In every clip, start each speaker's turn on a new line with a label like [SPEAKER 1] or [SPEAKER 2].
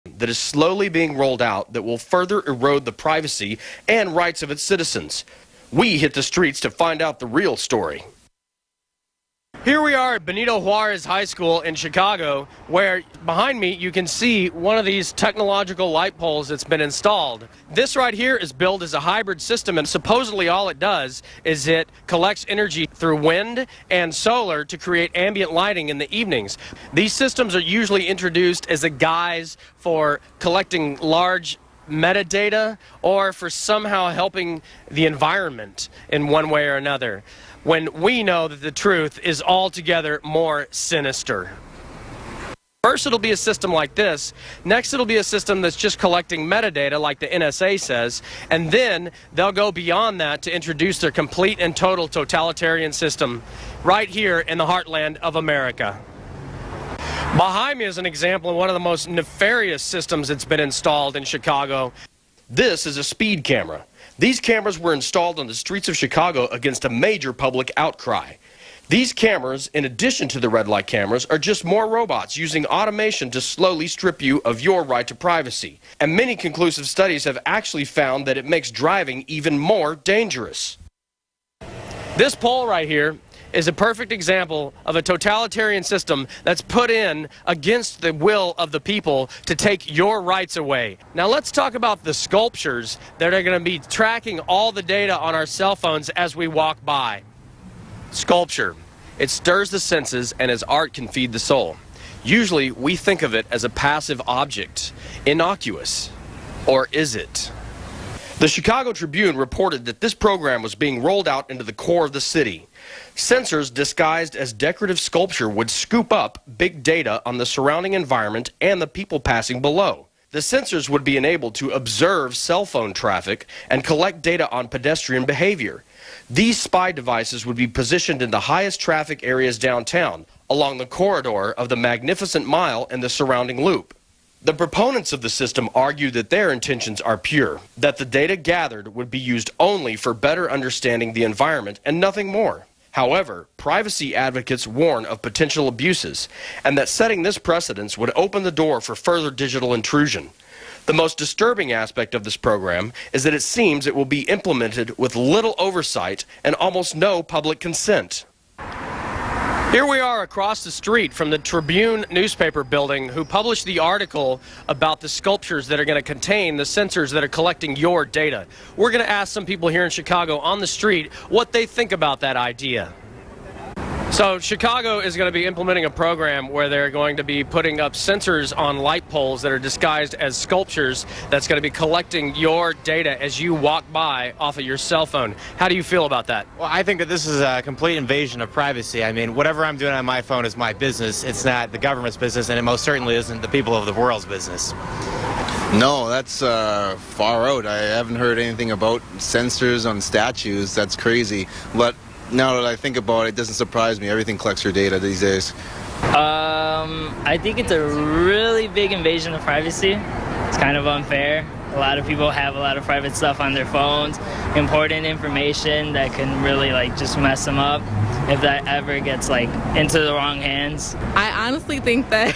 [SPEAKER 1] that is slowly being rolled out that will further erode the privacy and rights of its citizens. We hit the streets to find out the real story. Here we are at Benito Juarez High School in Chicago, where behind me you can see one of these technological light poles that's been installed. This right here is billed as a hybrid system, and supposedly all it does is it collects energy through wind and solar to create ambient lighting in the evenings. These systems are usually introduced as a guise for collecting large metadata or for somehow helping the environment in one way or another, when we know that the truth is altogether more sinister. First it'll be a system like this, next it'll be a system that's just collecting metadata like the NSA says, and then they'll go beyond that to introduce their complete and total totalitarian system right here in the heartland of America. Behind me is an example of one of the most nefarious systems that's been installed in Chicago. This is a speed camera. These cameras were installed on the streets of Chicago against a major public outcry. These cameras, in addition to the red light cameras, are just more robots using automation to slowly strip you of your right to privacy. And many conclusive studies have actually found that it makes driving even more dangerous. This pole right here is a perfect example of a totalitarian system that's put in against the will of the people to take your rights away. Now let's talk about the sculptures that are going to be tracking all the data on our cell phones as we walk by. Sculpture. It stirs the senses, and as art can feed the soul. Usually we think of it as a passive object, innocuous. Or is it? The Chicago Tribune reported that this program was being rolled out into the core of the city. Sensors disguised as decorative sculpture would scoop up big data on the surrounding environment and the people passing below. The sensors would be enabled to observe cell phone traffic and collect data on pedestrian behavior. These spy devices would be positioned in the highest traffic areas downtown, along the corridor of the Magnificent Mile and the surrounding loop. The proponents of the system argue that their intentions are pure, that the data gathered would be used only for better understanding the environment and nothing more. However, privacy advocates warn of potential abuses, and that setting this precedence would open the door for further digital intrusion. The most disturbing aspect of this program is that it seems it will be implemented with little oversight and almost no public consent. Here we are across the street from the Tribune newspaper building, who published the article about the sculptures that are going to contain the sensors that are collecting your data. We're going to ask some people here in Chicago on the street what they think about that idea. So Chicago is going to be implementing a program where they're going to be putting up sensors on light poles that are disguised as sculptures that's going to be collecting your data as you walk by off of your cell phone. How do you feel about that?
[SPEAKER 2] Well, I think that this is a complete invasion of privacy. I mean, whatever I'm doing on my phone is my business. It's not the government's business, and it most certainly isn't the people of the world's business.
[SPEAKER 3] No, that's far out. I haven't heard anything about sensors on statues. That's crazy. But now that I think about it, it doesn't surprise me. Everything collects your data these days.
[SPEAKER 4] I think it's a really big invasion of privacy. It's kind of unfair. A lot of people have a lot of private stuff on their phones, important information that can really just mess them up if that ever gets into the wrong hands.
[SPEAKER 5] I honestly think that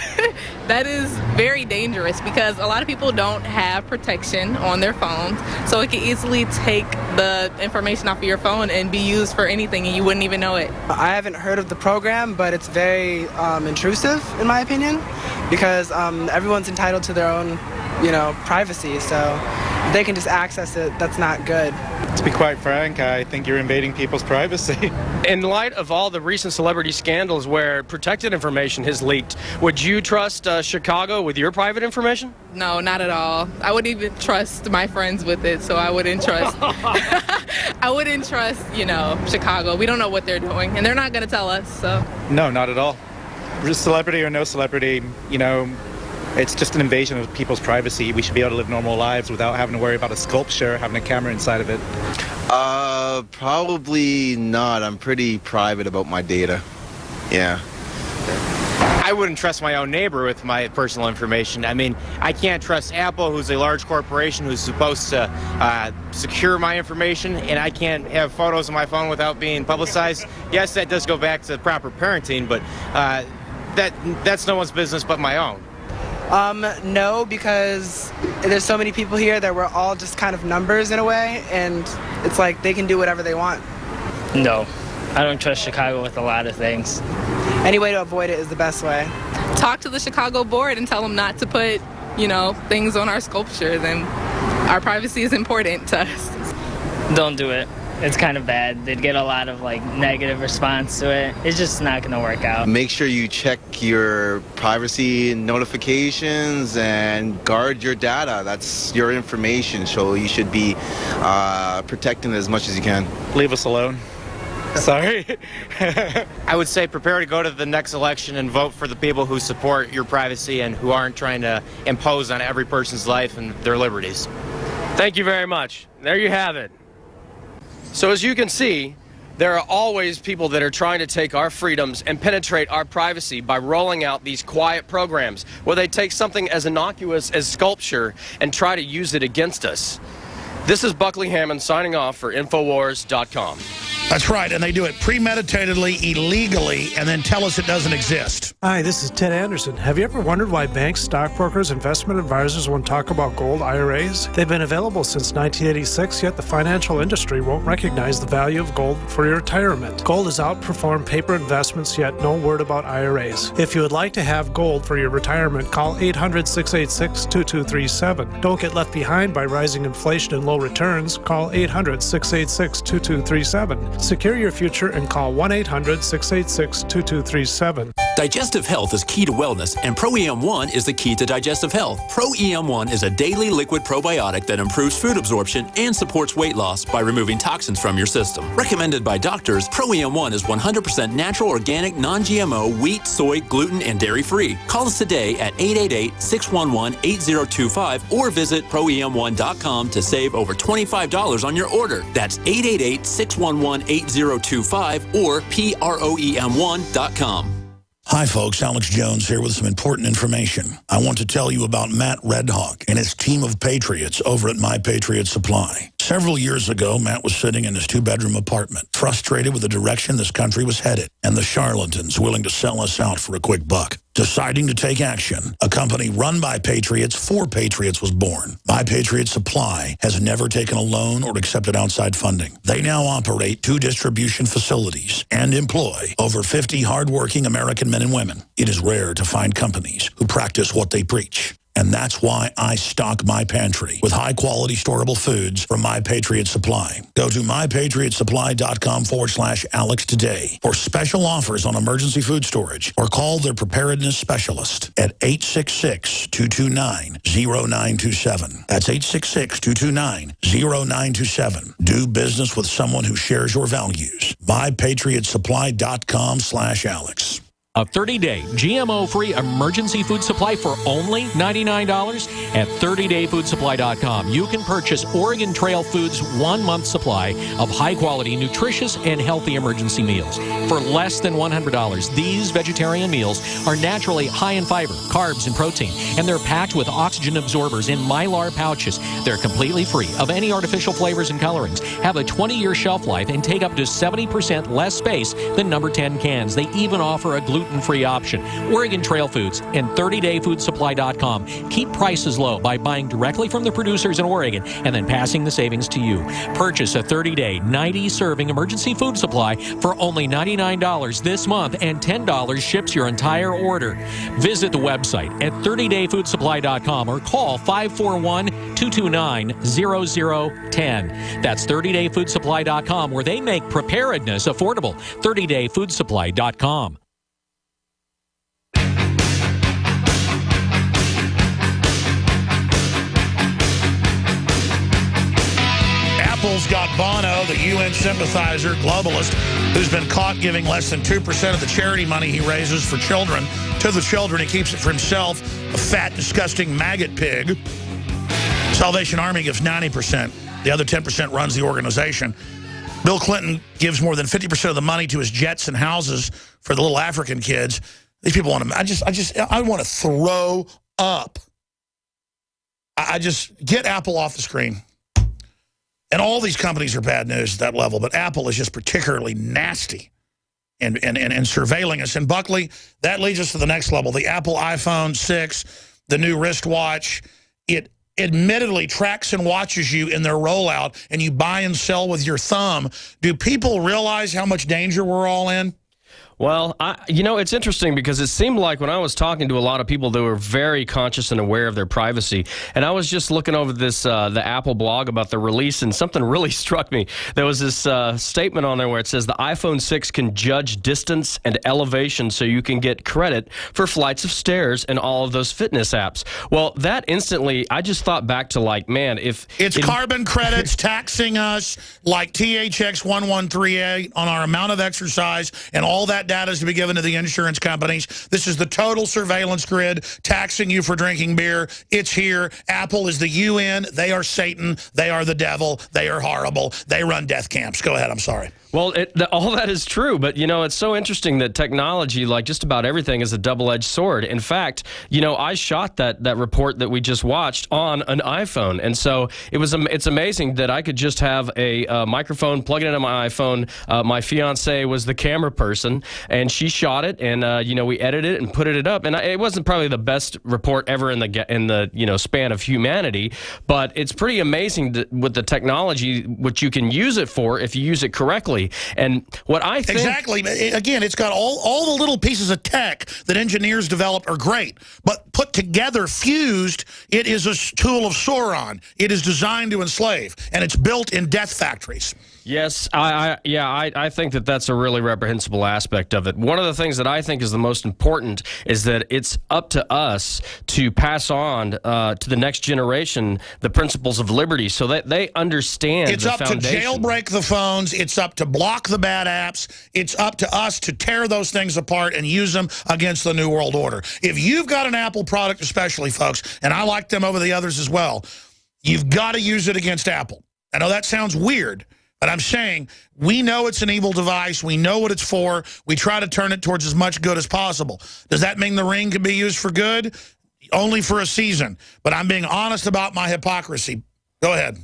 [SPEAKER 5] that is very dangerous because a lot of people don't have protection on their phones, so it can easily take the information off of your phone and be used for anything and you wouldn't even know it.
[SPEAKER 6] I haven't heard of the program, but it's very intrusive in my opinion because everyone's entitled to their own privacy, so if they can just access it, that's not good.
[SPEAKER 7] To be quite frank, I think you're invading people's privacy.
[SPEAKER 1] In light of all the recent celebrity scandals where protected information has leaked, would you trust Chicago with your private information?
[SPEAKER 5] No, not at all. I wouldn't even trust my friends with it, so I wouldn't trust I wouldn't trust, Chicago. We don't know what they're doing, and they're not going to tell us, so.
[SPEAKER 7] No, not at all. Celebrity or no celebrity, it's just an invasion of people's privacy. We should be able to live normal lives without having to worry about a sculpture having a camera inside of it.
[SPEAKER 3] Probably not. I'm pretty private about my data. Yeah.
[SPEAKER 2] I wouldn't trust my own neighbor with my personal information. I mean, I can't trust Apple, who's a large corporation who's supposed to secure my information, and I can't have photos on my phone without being publicized. Yes, that does go back to proper parenting, but that's no one's business but my own.
[SPEAKER 6] No, because there's so many people here that we're all just kind of numbers in a way, and it's like they can do whatever they want.
[SPEAKER 4] No, I don't trust Chicago with a lot of things.
[SPEAKER 6] Any way to avoid it is the best way.
[SPEAKER 5] Talk to the Chicago board and tell them not to put, things on our sculptures, and our privacy is important to us.
[SPEAKER 4] Don't do it. It's kind of bad. They'd get a lot of negative response to it. It's just not going to work out.
[SPEAKER 3] Make sure you check your privacy notifications and guard your data. That's your information, so you should be protecting it as much as you can.
[SPEAKER 7] Leave us alone. Sorry.
[SPEAKER 2] I would say prepare to go to the next election and vote for the people who support your privacy and who aren't trying to impose on every person's life and their liberties.
[SPEAKER 1] Thank you very much. There you have it. So as you can see, there are always people that are trying to take our freedoms and penetrate our privacy by rolling out these quiet programs where they take something as innocuous as sculpture and try to use it against us. This is Buckley Hammond signing off for Infowars.com.
[SPEAKER 8] That's right, and they do it premeditatedly, illegally, and then tell us it doesn't exist.
[SPEAKER 9] Hi, this is Ted Anderson. Have you ever wondered why banks, stockbrokers, investment advisors won't talk about gold IRAs? They've been available since 1986, yet the financial industry won't recognize the value of gold for your retirement. Gold has outperformed paper investments, yet no word about IRAs. If you would like to have gold for your retirement, call 800-686-2237. Don't get left behind by rising inflation and low returns. Call 800-686-2237. Secure your future and call 1-800-686-2237.
[SPEAKER 10] Digestive health is key to wellness, and Pro-EM1 is the key to digestive health. Pro-EM1 is a daily liquid probiotic that improves food absorption and supports weight loss by removing toxins from your system. Recommended by doctors, Pro-EM1 is 100% natural, organic, non-GMO, wheat, soy, gluten, and dairy-free. Call us today at 888-611-8025 or visit ProEM1.com to save over $25 on your order. That's 888-611-8025 or PROEM1.com.
[SPEAKER 8] Hi, folks. Alex Jones here with some important information. I want to tell you about Matt Redhawk and his team of patriots over at My Patriot Supply. Several years ago, Matt was sitting in his two-bedroom apartment, frustrated with the direction this country was headed and the charlatans willing to sell us out for a quick buck. Deciding to take action, a company run by patriots for patriots was born. My Patriot Supply has never taken a loan or accepted outside funding. They now operate 2 distribution facilities and employ over 50 hardworking American men and women. It is rare to find companies who practice what they preach. And that's why I stock my pantry with high-quality storable foods from My Patriot Supply. Go to mypatriotsupply.com/Alex today for special offers on emergency food storage, or call their preparedness specialist at 866-229-0927. That's 866-229-0927. Do business with someone who shares your values. mypatriotsupply.com/Alex.
[SPEAKER 11] A 30-day GMO-free emergency food supply for only $99 at 30dayfoodsupply.com. You can purchase Oregon Trail Foods' 1-month supply of high-quality, nutritious, and healthy emergency meals. For less than $100, these vegetarian meals are naturally high in fiber, carbs, and protein, and they're packed with oxygen absorbers in Mylar pouches. They're completely free of any artificial flavors and colorings, have a 20-year shelf life, and take up to 70% less space than number 10 cans. They even offer a gluten-free option. Oregon Trail Foods and 30dayfoodsupply.com keep prices low by buying directly from the producers in Oregon and then passing the savings to you. Purchase a 30-day, 90-serving emergency food supply for only $99 this month, and $10 ships your entire order. Visit the website at 30dayfoodsupply.com or call 541-229-0010. That's 30dayfoodsupply.com, where they make preparedness affordable. 30dayfoodsupply.com.
[SPEAKER 8] Apple's got Bono, the UN sympathizer, globalist, who's been caught giving less than 2% of the charity money he raises for children to the children. He keeps it for himself, a fat, disgusting maggot pig. Salvation Army gives 90%. The other 10% runs the organization. Bill Clinton gives more than 50% of the money to his jets and houses for the little African kids. These people want to, I want to throw up. I just get Apple off the screen. And all these companies are bad news at that level, but Apple is just particularly nasty and surveilling us. And Buckley, that leads us to the next level. The Apple iPhone 6 the new wristwatch. It admittedly tracks and watches you in their rollout, and you buy and sell with your thumb. Do people realize how much danger we're all in?
[SPEAKER 1] Well, it's interesting because it seemed like when I was talking to a lot of people, they were very conscious and aware of their privacy. And I was just looking over this, the Apple blog about the release, and something really struck me. There was this statement on there where it says the iPhone 6 can judge distance and elevation so you can get credit for flights of stairs and all of those fitness apps. Well, that instantly, I just thought back to like, man, if...
[SPEAKER 8] It's carbon credits taxing us like THX 1138 on our amount of exercise, and all that data is to be given to the insurance companies. This is the total surveillance grid taxing you for drinking beer. It's here. Apple is the UN. They are Satan. They are the devil. They are horrible. They run death camps. Go ahead. I'm sorry.
[SPEAKER 1] Well, all that is true, but, it's so interesting that technology, like just about everything, is a double-edged sword. In fact, I shot that report that we just watched on an iPhone, and so it's amazing that I could just have a microphone, plug it into my iPhone. My fiance was the camera person, and she shot it, and, we edited it and put it up, and it wasn't probably the best report ever in the span of humanity, but it's pretty amazing that with the technology, what you can use it for if you use it correctly. And what I think...
[SPEAKER 8] Exactly. Again, it's got all the little pieces of tech that engineers develop are great, but put together, fused, it is a tool of Sauron. It is designed to enslave, and it's built in death factories.
[SPEAKER 1] Yes, I think that's a really reprehensible aspect of it. One of the things that I think is the most important is that it's up to us to pass on to the next generation the principles of liberty so that they understand
[SPEAKER 8] It's
[SPEAKER 1] the
[SPEAKER 8] up
[SPEAKER 1] foundation.
[SPEAKER 8] to jailbreak the phones. It's up to block the bad apps. It's up to us to tear those things apart and use them against the New World Order. If you've got an Apple product especially, folks, and I like them over the others as well, you've got to use it against Apple. I know that sounds weird, but I'm saying we know it's an evil device. We know what it's for. We try to turn it towards as much good as possible. Does that mean the Ring can be used for good? Only for a season. But I'm being honest about my hypocrisy. Go ahead.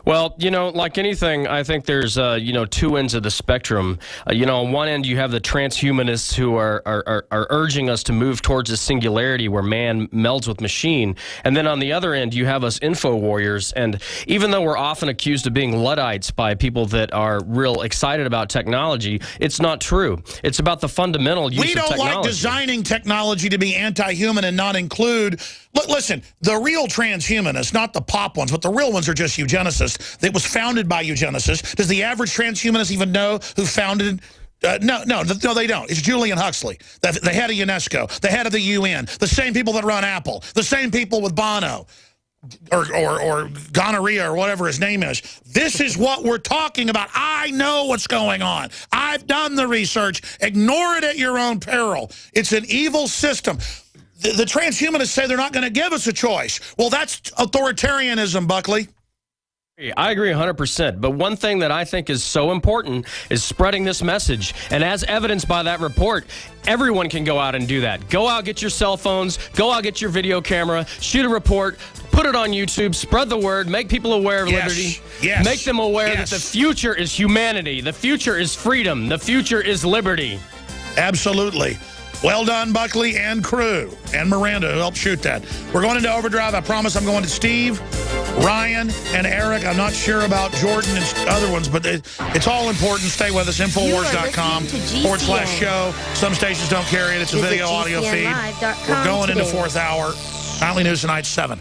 [SPEAKER 1] Well, like anything, I think there's, two ends of the spectrum. On one end, you have the transhumanists who are urging us to move towards a singularity where man melds with machine. And then on the other end, you have us info warriors. And even though we're often accused of being Luddites by people that are real excited about technology, it's not true. It's about the fundamental use of technology.
[SPEAKER 8] We don't like designing technology to be anti-human and not include... Listen, the real transhumanists, not the pop ones, but the real ones are just eugenicists. It was founded by eugenicists. Does the average transhumanist even know who founded... No, they don't. It's Julian Huxley, the head of UNESCO, the head of the UN, the same people that run Apple, the same people with Bono, or gonorrhea, or whatever his name is. This is what we're talking about. I know what's going on. I've done the research. Ignore it at your own peril. It's an evil system. The transhumanists say they're not going to give us a choice. Well, that's authoritarianism, Buckley.
[SPEAKER 1] I agree 100%, but one thing that I think is so important is spreading this message, and as evidenced by that report, everyone can go out and do that. Go out, get your cell phones, go out, get your video camera, shoot a report, put it on YouTube, spread the word, make people aware of liberty, make them aware that the future is humanity, the future is freedom, the future is liberty.
[SPEAKER 8] Absolutely. Well done, Buckley and crew, and Miranda, who helped shoot that. We're going into overdrive. I promise I'm going to Steve, Ryan, and Eric. I'm not sure about Jordan and other ones, but it's all important. Stay with us. Infowars.com/show. Some stations don't carry it. It's a video audio feed. We're going into fourth hour. Nightly News tonight, 7.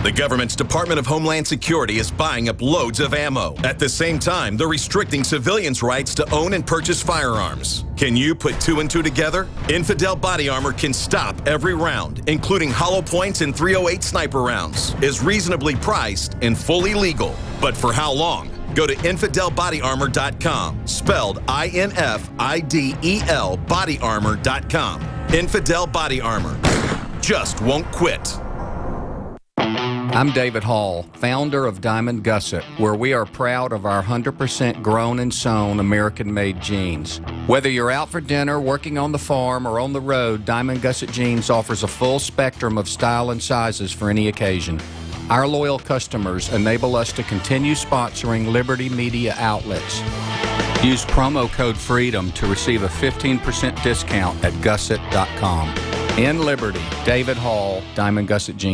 [SPEAKER 12] The government's Department of Homeland Security is buying up loads of ammo. At the same time, they're restricting civilians' rights to own and purchase firearms. Can you put 2 and 2 together? Infidel Body Armor can stop every round, including hollow points and .308 sniper rounds, is reasonably priced and fully legal. But for how long? Go to InfidelBodyArmor.com, spelled INFIDEL bodyarmor.com. Infidel Body Armor. Just won't quit.
[SPEAKER 13] I'm David Hall, founder of Diamond Gusset, where we are proud of our 100% grown and sewn American-made jeans. Whether you're out for dinner, working on the farm, or on the road, Diamond Gusset Jeans offers a full spectrum of style and sizes for any occasion. Our loyal customers enable us to continue sponsoring Liberty Media outlets. Use promo code FREEDOM to receive a 15% discount at gusset.com. In Liberty, David Hall, Diamond Gusset Jeans.